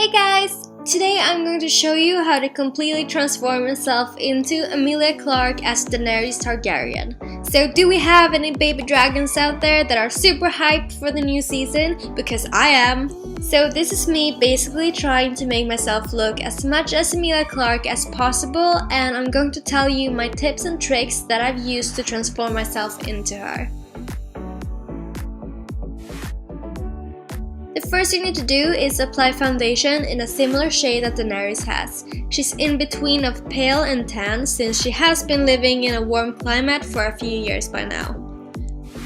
Hey guys! Today I'm going to show you how to completely transform yourself into Emilia Clarke as Daenerys Targaryen. So do we have any baby dragons out there that are super hyped for the new season? Because I am! So this is me basically trying to make myself look as much as Emilia Clarke as possible, and I'm going to tell you my tips and tricks that I've used to transform myself into her. The first thing you need to do is apply foundation in a similar shade that Daenerys has. She's in between of pale and tan since she has been living in a warm climate for a few years by now.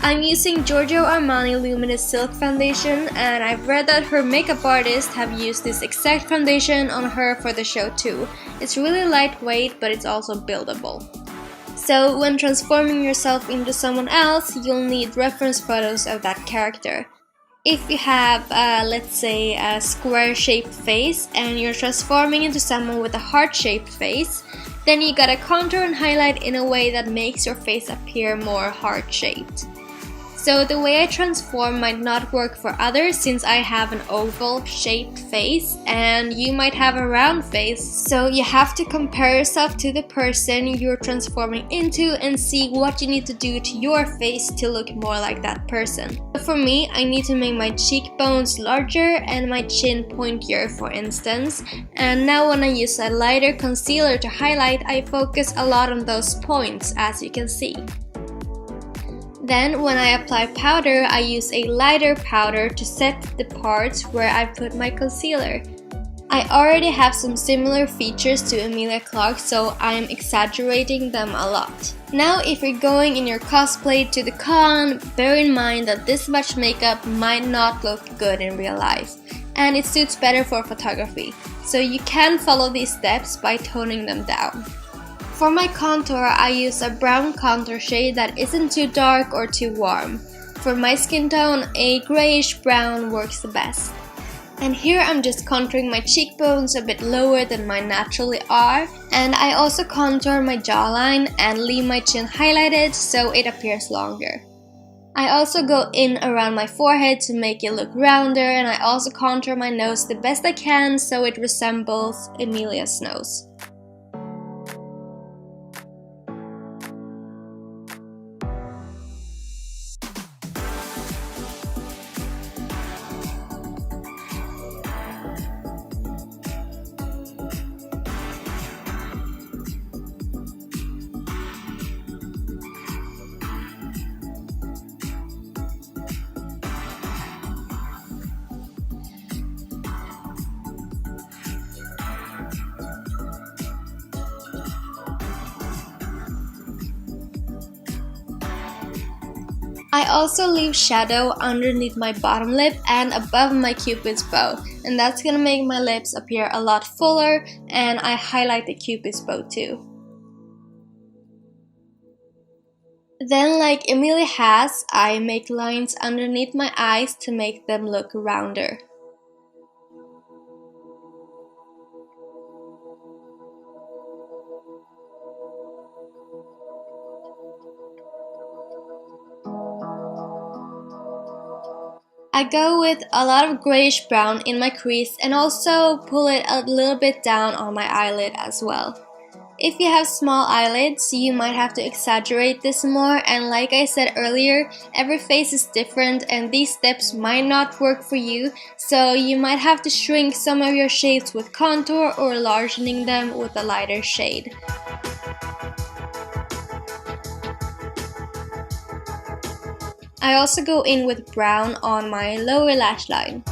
I'm using Giorgio Armani Luminous Silk Foundation, and I've read that her makeup artists have used this exact foundation on her for the show too. It's really lightweight, but it's also buildable. So when transforming yourself into someone else, you'll need reference photos of that character. If you have, let's say, a square-shaped face and you're transforming into someone with a heart-shaped face, then you gotta contour and highlight in a way that makes your face appear more heart-shaped. So the way I transform might not work for others since I have an oval-shaped face and you might have a round face, so you have to compare yourself to the person you're transforming into and see what you need to do to your face to look more like that person. For me, I need to make my cheekbones larger and my chin pointier, for instance, and now when I use a lighter concealer to highlight, I focus a lot on those points, as you can see. Then when I apply powder, I use a lighter powder to set the parts where I put my concealer. I already have some similar features to Emilia Clarke, so I'm exaggerating them a lot. Now if you're going in your cosplay to the con, bear in mind that this much makeup might not look good in real life, and it suits better for photography, so you can follow these steps by toning them down. For my contour, I use a brown contour shade that isn't too dark or too warm. For my skin tone, a grayish brown works the best. And here I'm just contouring my cheekbones a bit lower than mine naturally are, and I also contour my jawline and leave my chin highlighted so it appears longer. I also go in around my forehead to make it look rounder, and I also contour my nose the best I can so it resembles Emilia's nose. I also leave shadow underneath my bottom lip and above my cupid's bow, and that's gonna make my lips appear a lot fuller, and I highlight the cupid's bow too. Then, like Emilia has, I make lines underneath my eyes to make them look rounder. I go with a lot of grayish brown in my crease and also pull it a little bit down on my eyelid as well. If you have small eyelids, you might have to exaggerate this more, and like I said earlier, every face is different and these steps might not work for you, so you might have to shrink some of your shades with contour or largening them with a lighter shade. I also go in with brown on my lower lash line.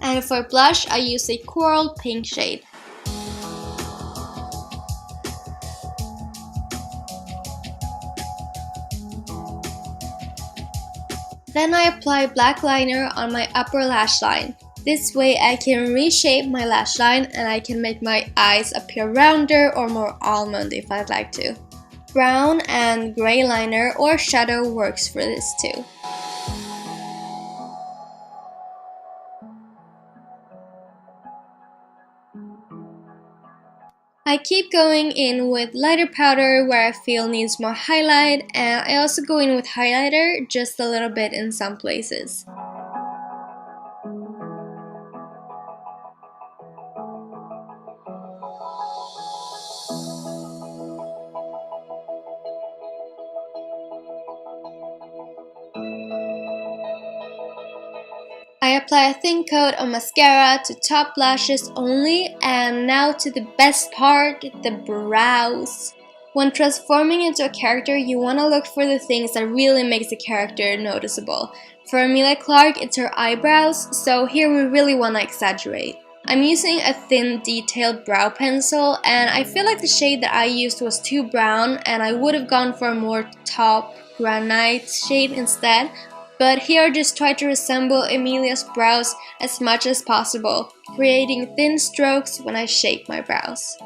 And for blush, I use a coral pink shade. Then I apply black liner on my upper lash line. This way I can reshape my lash line and I can make my eyes appear rounder or more almond if I'd like to. Brown and gray liner or shadow works for this too. I keep going in with lighter powder where I feel needs more highlight, and I also go in with highlighter just a little bit in some places. I apply a thin coat of mascara to top lashes only, and now to the best part, the brows. When transforming into a character, you want to look for the things that really makes the character noticeable. For Emilia Clarke, it's her eyebrows, so here we really want to exaggerate. I'm using a thin detailed brow pencil, and I feel like the shade that I used was too brown and I would have gone for a more taupe granite shade instead. But here I just try to resemble Emilia's brows as much as possible, creating thin strokes when I shape my brows.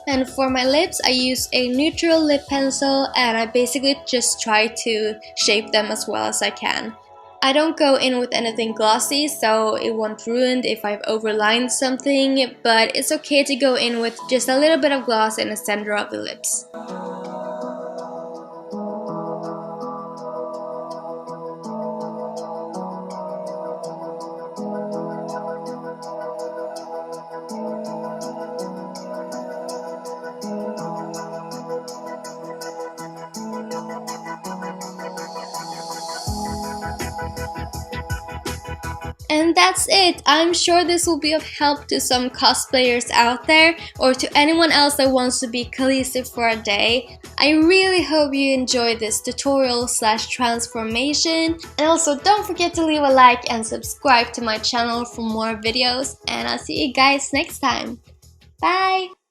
And for my lips, I use a neutral lip pencil, and I basically just try to shape them as well as I can. I don't go in with anything glossy, so it won't ruin if I've overlined something, but it's okay to go in with just a little bit of gloss in the center of the lips. And that's it! I'm sure this will be of help to some cosplayers out there, or to anyone else that wants to be Khaleesi for a day. I really hope you enjoyed this tutorial / transformation. And also don't forget to leave a like and subscribe to my channel for more videos. And I'll see you guys next time. Bye!